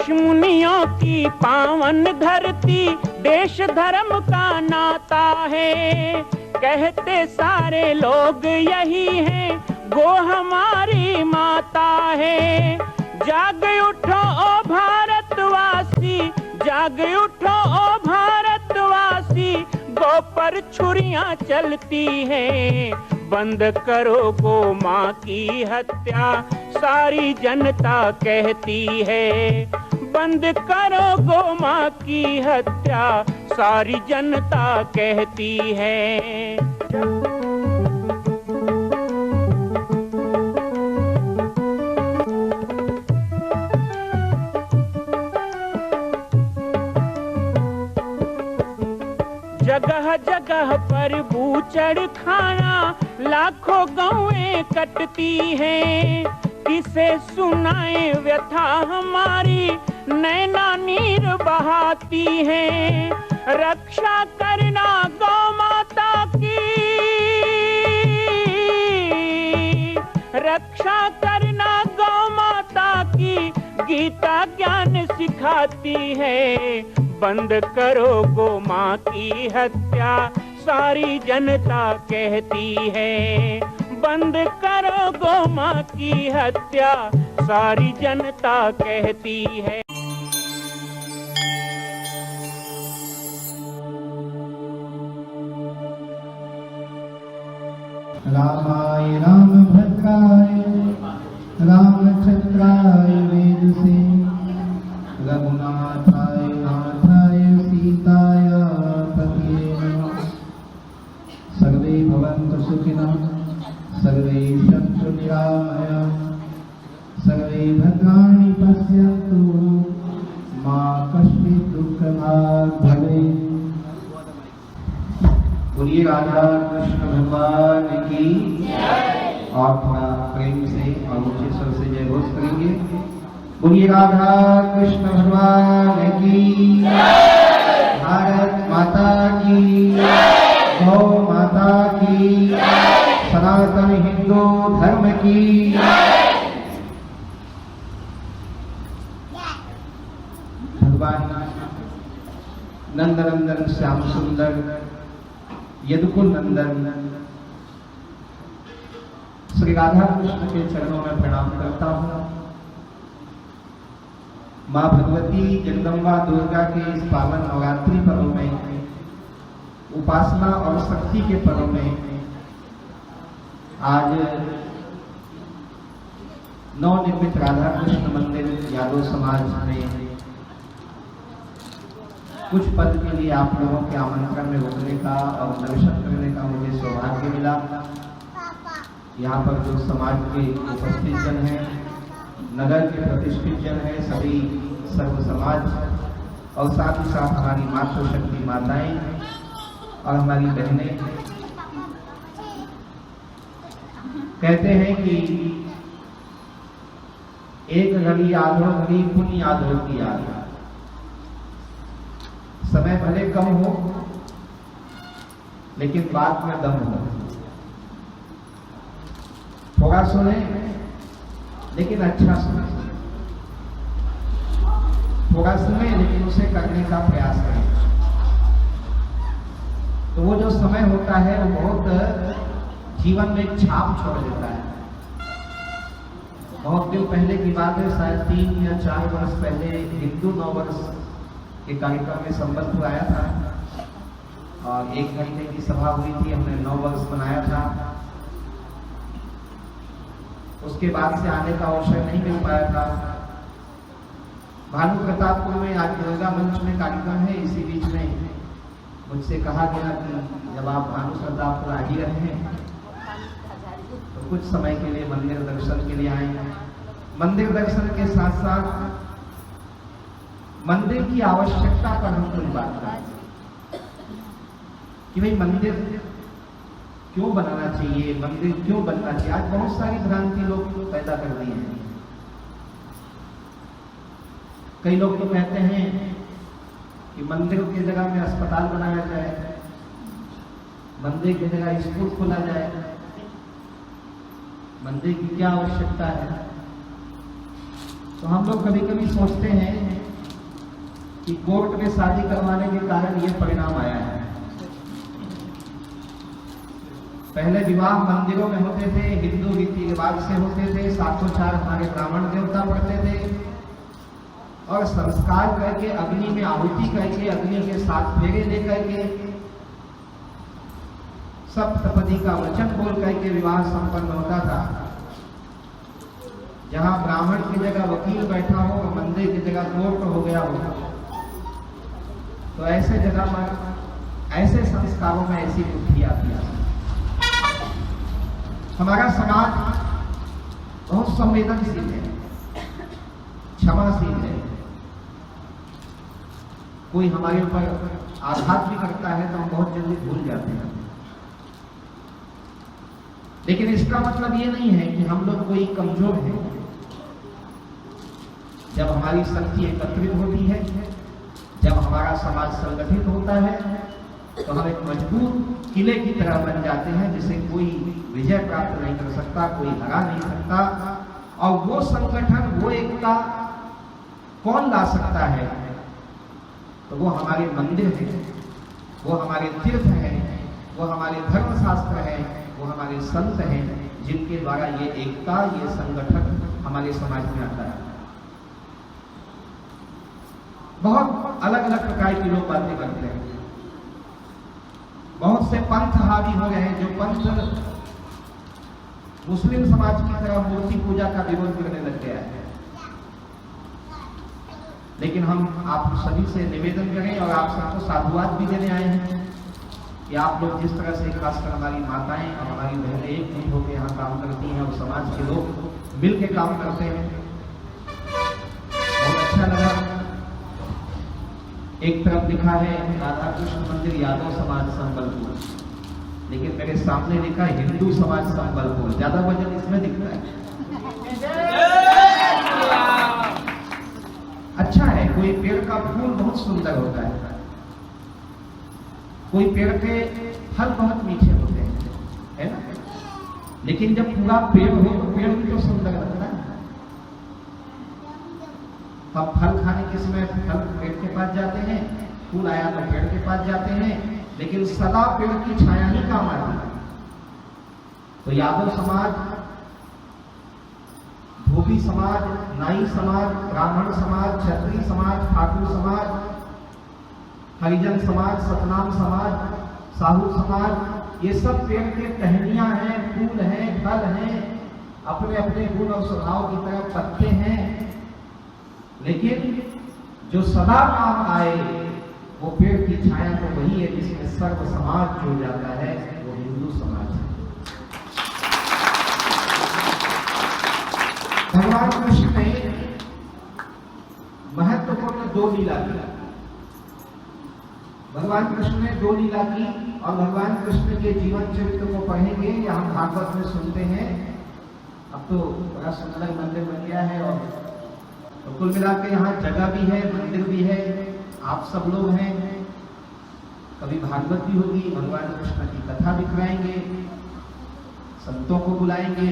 ऋषि मुनियों की पावन धरती, देश धर्म का नाता है। कहते सारे लोग यही हैं, गो हमारी माता है। जाग उठो ओ भारतवासी, जाग उठो ओ भारतवासी, गो पर छुरियां चलती हैं। बंद करो गो माँ की हत्या, सारी जनता कहती है। बंद करो गो माँ की हत्या, सारी जनता कहती है। जगह जगह पर बूचड़ खाना, लाखों गौएं कटती हैं। किसे सुनाए व्यथा हमारी, नैना नीर बहाती हैं। रक्षा करना गौ माता की, रक्षा करना गौ माता की, गीता ज्ञान सिखाती है। बंद करो गो माँ की हत्या, सारी जनता कहती है। बंद करो गो माँ की हत्या, सारी जनता कहती है। रामाय रामभद्राय रामचंद्राय वेदसे, रघुनाथाय नाथाय सीताय पतये नमः। सर्वे भवन्तु सुखिनः, सर्वे सन्तु निरामयाः, सर्वे भद्राणि पश्यन्तु, मा कश्चित् दुःखभाग् भवेत्। बोलिए राधा कृष्ण भगवान की। और थोड़ा प्रेम से और ऊंचे स्वर से जय घोष करेंगे। बोलिए राधा कृष्ण भगवान की, भारत माता की, गौ माता की, सनातन हिंदू धर्म की। भगवान नंदनंदन श्याम सुंदर यदुकुल नंदन श्री राधा कृष्ण के चरणों में प्रणाम करता हूँ। माँ भगवती जगदम्बा दुर्गा के इस पावन नवरात्रि पर्व में, उपासना और शक्ति के पर्व में आज नवनिर्मित राधा कृष्ण मंदिर यादव समाज में कुछ पद के लिए आप लोगों के आमंत्रण में रुकने का और दर्शन करने का मुझे सौभाग्य मिला। यहाँ पर जो समाज के उपस्थित जन हैं, नगर के प्रतिष्ठित जन हैं, सभी सर्व समाज और साथ ही साथ हमारी मातृशक्ति माताएं और हमारी बहनें, कहते हैं कि एक घड़ी आधो घड़ी पुण्य आधो की याद। समय भले कम हो लेकिन बात में दम हो। थोड़ा सुने लेकिन अच्छा सुने, थोड़ा सुने लेकिन उसे करने का प्रयास करें। तो वो जो समय होता है वो बहुत जीवन में एक छाप छोड़ देता है। बहुत दिन पहले की बात है, शायद 3 या 4 वर्ष पहले हिंदू नव वर्ष के कार्यक्रम में संबंध आया था और 1 घंटे की सभा हुई थी। हमने 9 वर्ष मनाया था। उसके बाद से आने का अवसर नहीं मिल पाया था। भानु प्रतापपुर में आज दुर्गा मंच में कार्यक्रम है। इसी बीच में मुझसे कहा गया कि जब आप भानु प्रतापपुर आ ही रहे हैं तो कुछ समय के लिए मंदिर दर्शन के लिए आए। मंदिर दर्शन के साथ साथ मंदिर की आवश्यकता पर हम कुछ बात करें कि भाई मंदिर क्यों बनाना चाहिए, मंदिर क्यों बनना चाहिए। आज बहुत सारी भ्रांति लोग पैदा कर दी हैं। कई लोग तो कहते हैं कि मंदिर की जगह में अस्पताल बनाया जाए, मंदिर की जगह स्कूल खोला जाए। मंदिर की क्या आवश्यकता है। तो हम लोग कभी कभी सोचते हैं कि कोर्ट में शादी करवाने के कारण ये परिणाम आया है। पहले विवाह मंदिरों में होते थे, हिंदू रीति रिवाज से होते थे, सातों-चार हमारे ब्राह्मण देवता पढ़ते थे और संस्कार करके अग्नि में आहुति करके अग्नि के साथ फेरे दे करके सप्तपदी का वचन बोल करके विवाह संपन्न होता था। जहां ब्राह्मण की जगह वकील बैठा हो और मंदिर की जगह कोर्ट हो गया हो, तो ऐसे जगह पर ऐसे संस्कारों में ऐसी बुद्धि आती है। हमारा समाज बहुत संवेदनशील है, क्षमाशील है। कोई हमारे ऊपर आघात भी करता है तो हम बहुत जल्दी भूल जाते हैं। लेकिन इसका मतलब ये नहीं है कि हम लोग कोई कमजोर हैं। जब हमारी शक्ति एकत्रित होती है, जब हमारा समाज संगठित होता है, तो हम एक मजबूत किले की तरह बन जाते हैं जिसे कोई विजय प्राप्त नहीं कर सकता, कोई हरा नहीं सकता। और वो संगठन, वो एकता कौन ला सकता है? तो वो हमारे मंदिर हैं, वो हमारे तीर्थ हैं, वो हमारे धर्मशास्त्र हैं, वो हमारे संत हैं, जिनके द्वारा ये एकता, ये संगठन हमारे समाज में आता है। बहुत अलग अलग प्रकार के लोग बातें करते हैं। बहुत से पंथ हावी हो रहे हैं, जो पंथ मुस्लिम समाज की तरह मूर्ति पूजा का विरोध करने लग गया है। लेकिन हम आप सभी से निवेदन करें और आप सबको साधुवाद भी देने आए हैं कि आप लोग जिस तरह से, खासकर हमारी माताएं और हमारी बहनें एकजुट होकर यहाँ काम करती हैं और समाज के लोग मिल के काम करते हैं, बहुत अच्छा लगा। एक तरफ लिखा है राधा कृष्ण मंदिर यादव समाज संबलपुर, लेकिन मेरे सामने लिखा है हिंदू समाज संबलपुर। ज्यादा वजन इसमें दिखता है। अच्छा है, कोई पेड़ का फूल बहुत सुंदर होता है, कोई पेड़ के फल बहुत मीठे होते हैं, है ना? लेकिन जब पूरा पेड़ हो तो पेड़ भी तो सुंदर लगता है। अब फल खाने के समय फल पेड़ के पास जाते हैं, फूल आया तो पेड़ के पास जाते हैं, लेकिन सदा पेड़ की छाया ही काम आती है। तो यादव समाज, धोबी समाज, नाई समाज, ब्राह्मण समाज, क्षत्रिय समाज, ठाकुर समाज, हरिजन समाज, सतनाम समाज, साहू समाज, ये सब पेड़ के टहनियां हैं, फूल हैं, फल हैं, अपने अपने गुण और स्वभाव की तरह पत्ते हैं। लेकिन जो सदा काम आए वो पेड़ की छाया तो वही है जिसमें सर्व समाज जुड़ जाता है, वो हिंदू समाज है। भगवान कृष्ण ने महत्वपूर्ण दो लीला की। भगवान कृष्ण ने दो लीला की और भगवान कृष्ण के जीवन चरित्र को पढ़ेंगे या हम भागवत में सुनते हैं। अब तो बड़ा सुंदर मंदिर बन गया है और तो कुल मिला के यहाँ जगह भी है, मंदिर भी है, आप सब लोग हैं। कभी भागवत भी होगी, भगवान कृष्ण की कथा दिखवाएंगे, संतों को बुलाएंगे।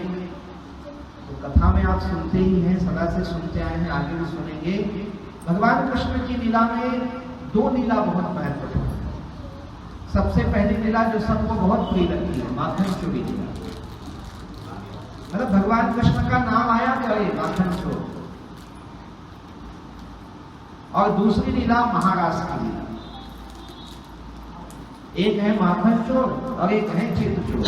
तो कथा में आप सुनते ही हैं, सदा से सुनते आए हैं, आगे भी सुनेंगे। भगवान कृष्ण की लीला में दो लीला बहुत महत्वपूर्ण है। सबसे पहली लीला जो सबको बहुत प्रिय लगती है, माखन चोरी लीला। मतलब भगवान कृष्ण का नाम आया करे माखन चोर। और दूसरी लीला महारास की लीला। एक है माखन चोर और एक है चित्त चोर।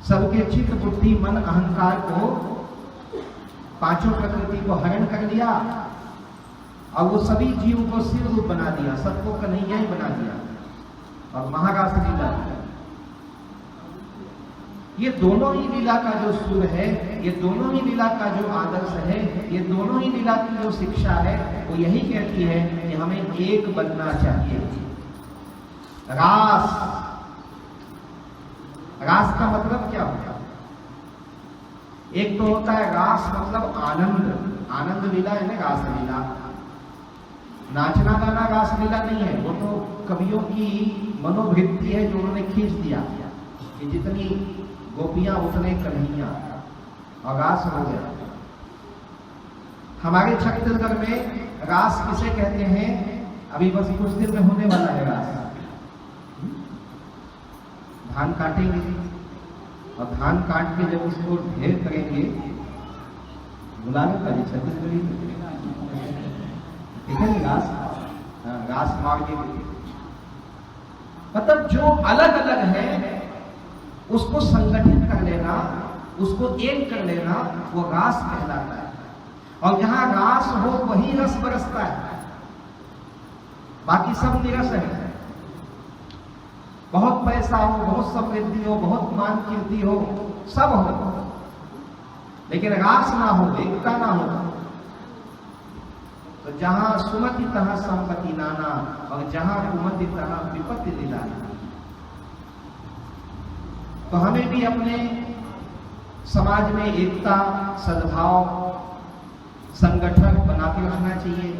सबके चित्त, बुद्धि, मन, अहंकार को, पांचों प्रकृति को हरण कर लिया और वो सभी जीव को शिव रूप बना दिया, सबको कन्हैया ही बना दिया। और महारास लीला, ये दोनों ही लीला का जो सुर है, ये दोनों ही लीला का जो आदर्श है, ये दोनों ही लीला की जो शिक्षा है, वो यही कहती है कि हमें एक बनना चाहिए। रास, रास का मतलब क्या होता है? एक तो होता है रास मतलब आनंद, आनंद लीला है ना, रास लीला। नाचना गाना रास लीला नहीं है, वो तो कवियों की मनोवृत्ति है जो उन्होंने खींच दिया कि जितनी गोपियां उतने कन्हैया, और रास हो गया। हमारे छत्तीसगढ़ में रास किसे कहते हैं? अभी बस कुछ दिन में होने वाला है रास। धान काटेंगे और धान काट के जब उसको ढेर करेंगे, बुलाने का छत्तीसगढ़ी ठीक है रास, रास मार के मतलब जो अलग अलग है उसको संगठित कर लेना, उसको एक कर लेना, वो रास कहलाता है। और जहां रास हो वही रस बरसता है, बाकी सब निरस है। बहुत पैसा हो, बहुत समृद्धि हो, बहुत मान कीर्ति हो, सब हो, लेकिन रास ना हो, एकता ना हो, तो जहां सुमति तहां संपत्ति नाना, और जहां कुमति तहां विपत्ति निदाना। तो हमें भी अपने समाज में एकता, सद्भाव, संगठन बना के रखना चाहिए,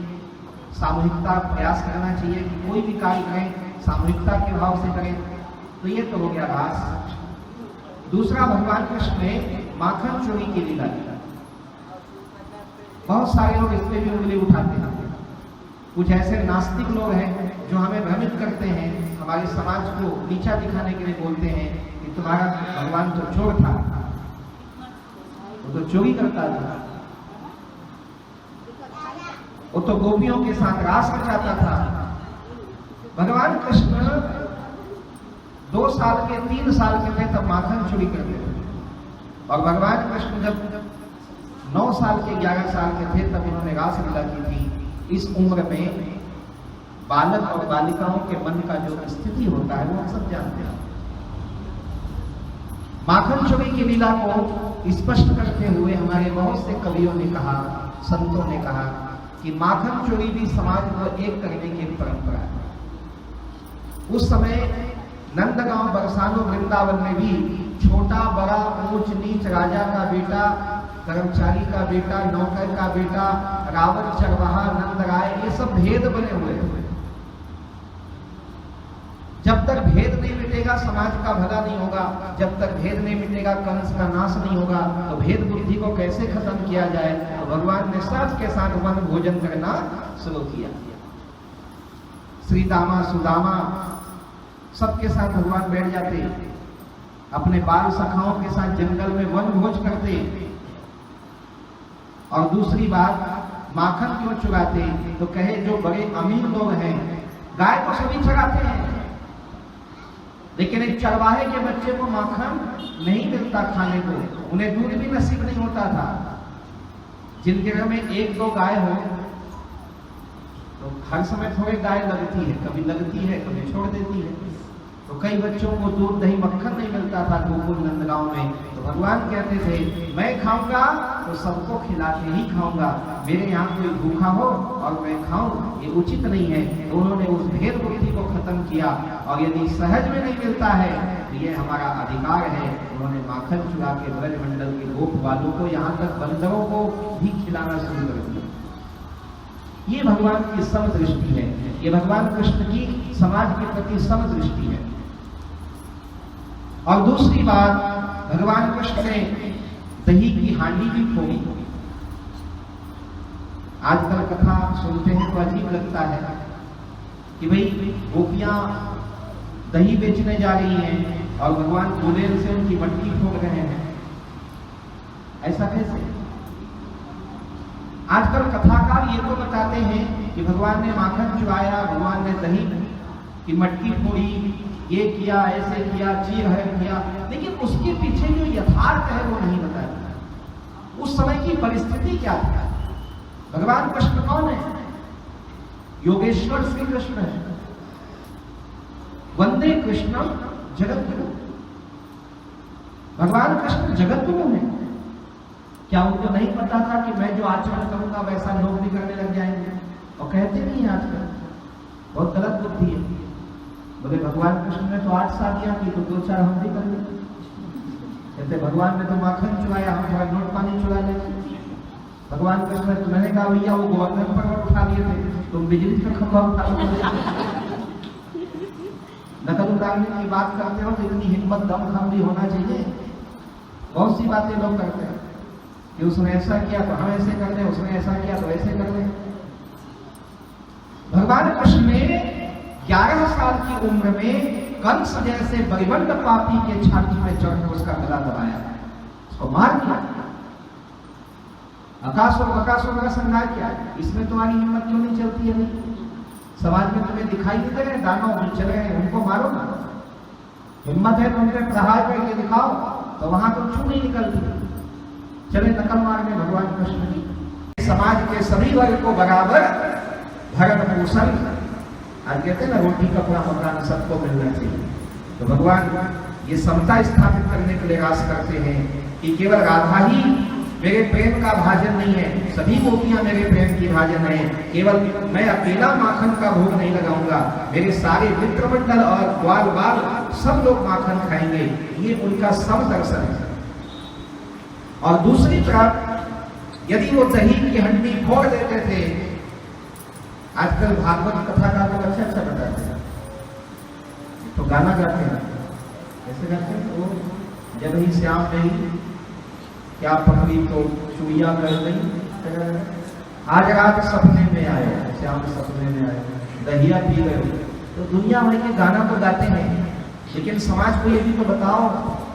सामूहिकता प्रयास करना चाहिए कि कोई भी कार्य करें सामूहिकता के भाव से करें। तो ये तो हो गया रास। दूसरा, भगवान कृष्ण ने माखन चोरी की लीला की। बहुत सारे लोग इस पे भी उंगली उठाते हैं। कुछ ऐसे नास्तिक लोग हैं जो हमें भ्रमित करते हैं, हमारे समाज को नीचा दिखाने के लिए बोलते हैं कि तुम्हारा भगवान तो चोर था, वो तो चोरी करता था, वो तो गोपियों के साथ रास रचाता था। भगवान कृष्ण 2 साल के 3 साल के थे तब माखन चोरी करते थे, और भगवान कृष्ण जब 9 साल के 11 साल के थे तब उन्होंने रास लीला की थी। इस उम्र में बालक और बालिकाओं के मन का जो स्थिति होता है वो हम सब जानते हैं। माखन चोरी की लीला को स्पष्ट करते हुए हमारे बहुत से कवियों ने कहा, संतों ने कहा कि माखन चोरी भी समाज को एक करने की परंपरा है। उस समय नंदगांव, बरसानो, वृंदावन में भी छोटा बड़ा, ऊंच नीच, राजा का बेटा, कर्मचारी का बेटा, नौकर का बेटा, रावण, चरवाहा, नंदराय, ये सब भेद बने हुए हैं। जब तक भेद नहीं मिटेगा समाज का भला नहीं होगा, जब तक भेद नहीं मिटेगा कंस का नाश नहीं होगा। तो भेद बुद्धि को कैसे खत्म किया जाए? तो भगवान ने सबके साथ वन भोजन करना शुरू किया। श्री दामा, सुदामा सबके साथ भगवान बैठ जाते, अपने बाल सखाओं के साथ जंगल में वन भोज करते। और दूसरी बात, माखन क्यों चुराते? तो कहे जो बड़े अमीर लोग हैं, गाय को सभी चराते हैं, लेकिन एक चरवाहे के बच्चे को माखन नहीं मिलता खाने को, उन्हें दूध भी नसीब नहीं होता था। जिनके घर में 1-2 गाय हो तो हर समय थोड़ी गाय लगती है, कभी लगती है कभी छोड़ देती है। तो कई बच्चों को दूध, दही, मक्खन नहीं मिलता था गोकुल नंदगांव में। तो भगवान कहते थे मैं खाऊंगा तो सबको खिला के ही खाऊंगा, मेरे यहाँ कोई भूखा हो और मैं खाऊं ये उचित नहीं है। तो उन्होंने उस भेद बुद्धि को खत्म किया, और यदि सहज में नहीं मिलता है तो ये हमारा अधिकार है। उन्होंने माखन चुरा के ब्रजमंडल के गोप वालों को, यहाँ तक बंदरों को भी खिलाना शुरू कर दिया। ये भगवान की समदृष्टि है, ये भगवान कृष्ण की समाज के प्रति समदृष्टि है। और दूसरी बात, भगवान कृष्ण ने दही की हांडी भी खोली। आजकल कथा सुनते हैं तो अजीब लगता है कि भाई गोपियां दही बेचने जा रही हैं और भगवान गुलेल से उनकी मटकी ठोक रहे हैं। ऐसा कैसे? आजकल कथाकार ये तो बताते हैं कि भगवान ने माखन चुराया, भगवान ने दही की मटकी फोड़ी, ये किया, ऐसे किया, चीर है किया, लेकिन उसके पीछे जो यथार्थ है वो नहीं बताया। उस समय की परिस्थिति क्या थी? भगवान कृष्ण कौन है? योगेश्वर श्री कृष्ण है। वंदे कृष्णम जगत गुरु। भगवान कृष्ण जगत गुरु है। क्या उनको नहीं पता था कि मैं जो आचरण करूंगा वैसा लोग भी करने लग जाएंगे? और कहते नहीं है आजकल, बहुत गलत बुद्धि है। बोले भगवान कृष्ण ने तो 8 शादियां की, तो 2-4 हम भी कर लेते। कहते भगवान ने तो माखन चुराया, हम थोड़ा नोट पानी चुरा लेते। भगवान कृष्ण ने तो मैंने कहा भैया वो गोवर्धन पर्वत उठा लिए थे, तुम बिजली का खंभा उठा लो। नकल उतारने की बात करते हो तो इतनी हिम्मत, दम, खम भी होना चाहिए। बहुत सी बातें लोग करते हैं कि उसने ऐसा किया तो हम ऐसे कर दें, उसने ऐसा किया तो ऐसे कर दें। भगवान कृष्ण ने 11 साल की उम्र में कंस जैसे बरिबंड पापी के छाती में चढ़कर उसका गला दबाया, उसको मार दिया। अकासुर बकासुर का संहार किया। इसमें तुम्हारी हिम्मत क्यों नहीं चलती है? समाज में तुम्हें दिखाई देते रहे दानव चल रहे हैं, उनको मारो ना। हिम्मत है तो उनके प्रहार करके दिखाओ, तो वहां तो क्यों नहीं निकलती? चले नकल मारने भगवान कृष्ण की। समाज के सभी वर्ग को बराबर भरण पोषण, आज कहते हैं ना रोटी कपड़ा मकान सबको मिलना चाहिए। तो भगवान ये समता स्थापित करने के लिए रास करते हैं कि केवल राधा ही मेरे प्रेम का भाजन नहीं है, सभी गोपियां मेरे प्रेम की भाजन है। केवल मैं अकेला माखन का भोग नहीं लगाऊंगा, मेरे सारे मित्रमंडल और ग्वाल बाल सब लोग माखन खाएंगे। ये उनका सब दर्शन है। और दूसरी तरफ यदि वो दही की हंडी फोड़ देते थे, आजकल भागवत कथा का तो अच्छा बताते हैं, तो गाना गाते हैं, कैसे गाते हैं? वो जब ही श्याम गई क्या पकड़ी तो चुड़िया कर गई, आज रात सपने में आए, श्याम सपने में आए, दहिया पी गए। तो दुनिया भर के गाना तो गाते हैं, लेकिन समाज को ये भी तो बताओ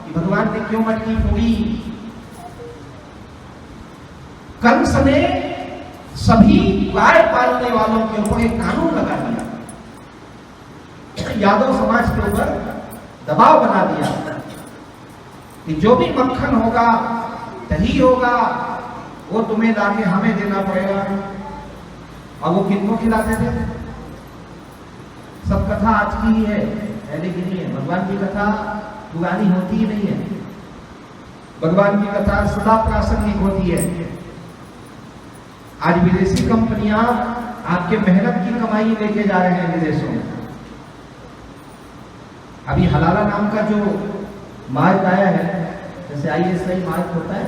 कि भगवान ने क्यों मटकी फोड़ी। कंस ने सभी गाय पालने वालों के ऊपर एक कानून लगा दिया, यादव समाज के ऊपर दबाव बना दिया कि जो भी मक्खन होगा, दही होगा, वो तुम्हें लाके हमें देना पड़ेगा। और वो किनको खिलाते थे? सब कथा आज की ही है, पहले की नहीं है। भगवान की कथा पुरानी होती ही नहीं है, भगवान की कथा सदा प्रासंगिक होती है। आज विदेशी कंपनियां आपके मेहनत की कमाई लेके जा रहे हैं विदेशों में। अभी हलाला नाम का जो मार्क आया है, जैसे ISI मार्क होता है,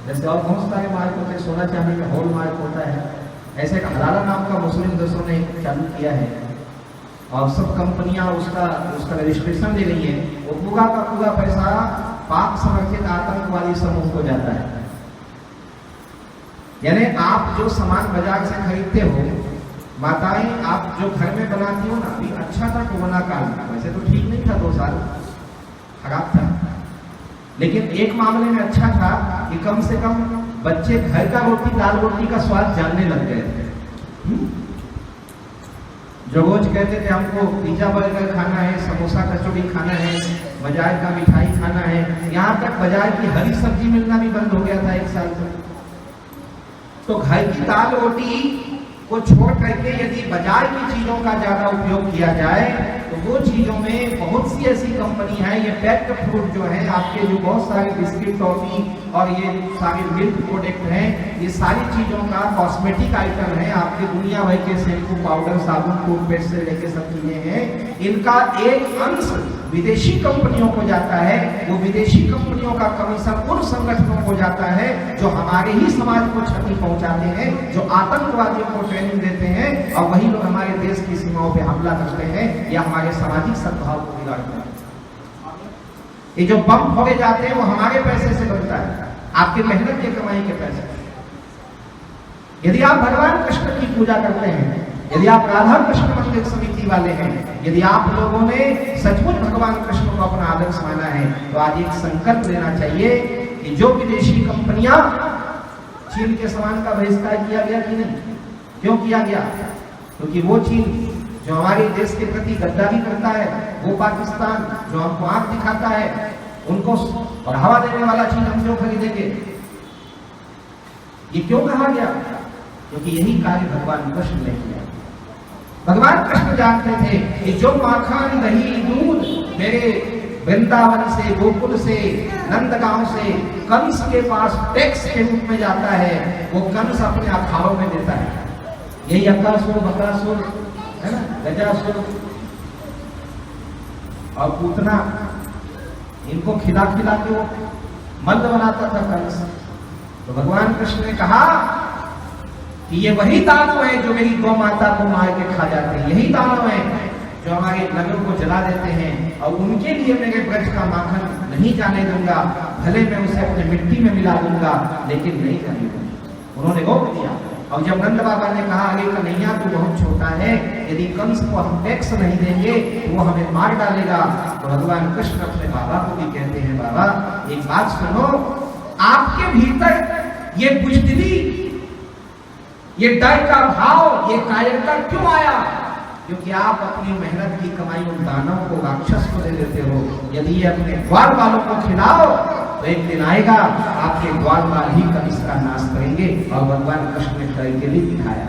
जैसे और बहुत सारे मार्क होते हैं, सोना चांदी का हॉल मार्क होता है, ऐसे एक हलाला नाम का मुस्लिम देशों ने चालू किया है। और सब कंपनियां उसका रजिस्ट्रेशन ले रही है। वो पूरा का पूरा पैसा पाक समर्थित आतंकवादी समूह को जाता है। यानी आप जो सामान बाजार से खरीदते हो, माताएं आप जो घर में बनाती हो ना, अभी अच्छा था कोरोना काल में, वैसे तो ठीक नहीं था, 2 साल खराब था, लेकिन एक मामले में अच्छा था कि कम से कम बच्चे घर का रोटी, दाल रोटी का स्वाद जानने लग गए थे। जो रोज कहते थे हमको पिज्जा बर्गर खाना है, समोसा कचौड़ी खाना है, बाजार का मिठाई खाना है, यहाँ तक बाजार की हरी सब्जी मिलना भी बंद हो गया था 1 साल तक। तो घर की दाल रोटी को छोड़ करके यदि बाजार की चीजों का ज्यादा उपयोग किया जाए, तो वो चीजों में बहुत सी ऐसी कंपनी है, ये पैक्ड फूड जो है, आपके जो बहुत सारे बिस्किट, टॉफी और ये सारे मिल्क प्रोडक्ट हैं, ये सारी चीजों का कॉस्मेटिक आइटम है, आपके दुनिया भर के शैम्पू, पाउडर, साबुन, टूथपेस्ट से लेके सब चीजें हैं, इनका एक अंश विदेशी कंपनियों को जाता है। वो विदेशी कंपनियों का कमीशन उन संगठनों को जाता है जो हमारे ही समाज को क्षति पहुंचाते हैं, जो आतंकवादियों को ट्रेनिंग देते हैं, और वही लोग हमारे देश की सीमाओं पे हमला करते हैं या हमारे सामाजिक सद्भाव को बिगाड़ते हैं। ये जो बम फोड़े जाते हैं वो हमारे पैसे से बनता है, आपकी मेहनत की कमाई के पैसे। यदि आप भगवान कृष्ण की पूजा करते हैं, यदि आप राधा कृष्ण मंदिर समिति वाले हैं, यदि आप लोगों ने सचमुच भगवान कृष्ण को अपना आदर्श माना है, तो आज एक संकल्प लेना चाहिए कि जो विदेशी कंपनियां, चीन के सामान का बहिष्कार किया गया कि नहीं? क्यों किया गया? क्योंकि वो चीन जो हमारे देश के प्रति गद्दारी करता है, वो पाकिस्तान जो हमको आंख दिखाता है, उनको बढ़ावा देने वाला चीज हम क्यों खरीदेंगे? ये क्यों कहा गया? क्योंकि यही कार्य भगवान कृष्ण ने किया। भगवान कृष्ण जानते थे कि जो माखन, दही, दूध मेरे वृंदावन से, गोकुल से, नंदगांव से कंस के पास टैक्स के रूप में जाता है, वो कंस अपने अखाड़ों में देता है। यही अकासुर, बकासुर है ना, गजासुर और पूतना, इनको खिला खिला के वो मल्ल बनाता था कंस। तो भगवान कृष्ण ने कहा कि ये वही दानव है जो मेरी गौ माता को मार के खा जाते हैं, यही दानव है जो हमारे नगर को जला देते हैं, और उनके लिए मेरे ब्रज का माखन नहीं जाने दूंगा, भले मैं उसे अपने मिट्टी में मिला दूंगा, लेकिन नहीं जाने दूंगा। उन्होंने रोक दिया। और जब नंद बाबा ने कहा अरे कन्हैया तू बहुत छोटा है, यदि कंस को हम टैक्स नहीं देंगे तो वो हमें मार डालेगा, तो भगवान कृष्ण अपने बाबा को भी कहते हैं बाबा एक बात सुनो, आपके भीतर ये बुजदिली, ये डर का भाव, ये कायरता क्यों आया? क्योंकि आप अपनी मेहनत की कमाई उन दानव को, राक्षस को दे देते हो। यदि ये अपने ग्वाल वालों को खिलाओ तो एक दिन आएगा आपके ग्वाल वाल ही कब इसका नाश करेंगे। और भगवान कृष्ण ने करके भी दिखाया।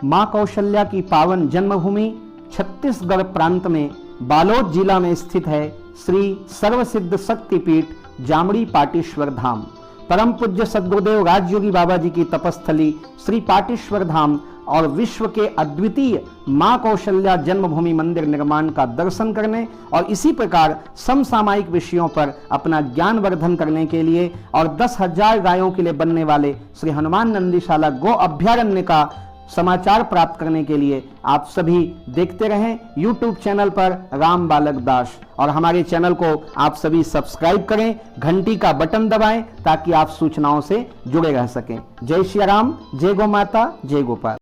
मां कौशल्या की पावन जन्मभूमि छत्तीसगढ़ प्रांत में बालोद जिला में स्थित है श्री सर्वसिद्ध शक्तिपीठ जामड़ी पाटेश्वर धाम। परम पूज्य सद्गुरुदेव राजयोगी बाबा जी की तपस्थली श्री पाटेश्वर धाम और विश्व के अद्वितीय मां कौशल्या जन्मभूमि मंदिर निर्माण का दर्शन करने और इसी प्रकार समसामयिक विषयों पर अपना ज्ञान वर्धन करने के लिए और 10,000 गायों के लिए बनने वाले श्री हनुमान नंदीशाला गो अभ्यारण्य का समाचार प्राप्त करने के लिए आप सभी देखते रहें YouTube चैनल पर राम बालक दास, और हमारे चैनल को आप सभी सब्सक्राइब करें, घंटी का बटन दबाएं ताकि आप सूचनाओं से जुड़े रह सकें। जय श्री राम, जय गौ माता, जय गोपाल।